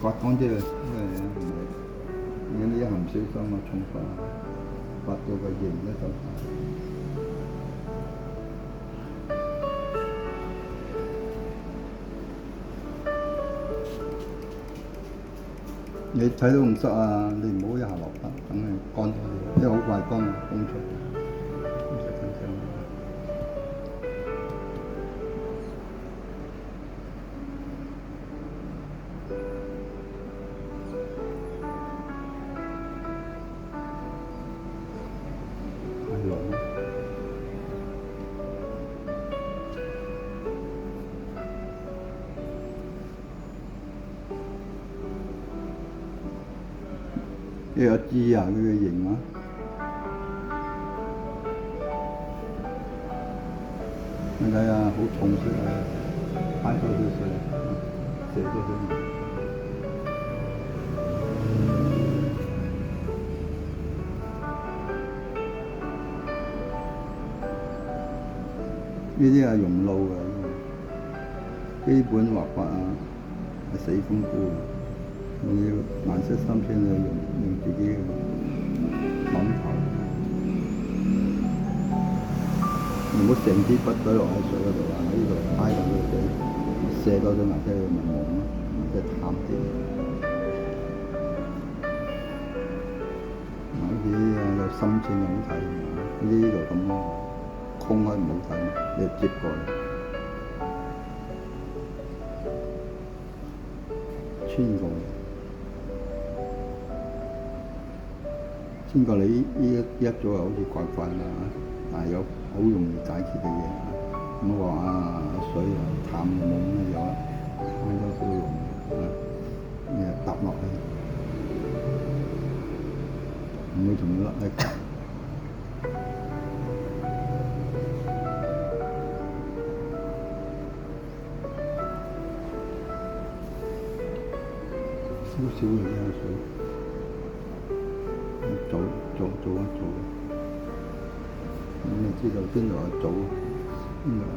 刮乾啲佢，因為你一唔小心啊重刮，刮到個鹽咧就你睇到唔濕啊，你唔好一下落筆，等佢乾咗啲，因為好快乾啊，乾出。係咯。呢個枝啊，佢嘅形啊，你睇下好重色啊，揩多啲水，射多啲。呢啲係用腦嘅，基本畫法啊係死功夫，你要顏色深淺你用自己嘅諗頭，唔好成支筆懟落喺水嗰度啊！喺呢度揩落去水，射多啲顏色去咪冇咯，即係淡啲。呢啲啊有深淺就好睇，呢度咁咯。空開唔好睇，你接過嚟，穿過你呢一組又好似怪怪啦，但係有好容易解決嘅嘢。唔好話啊水啊淡就冇乜有啦，太多都用啊，你搭落去，唔會同甩一夾。少少嘅水，做一做，咁你知道邊度係做，邊度係。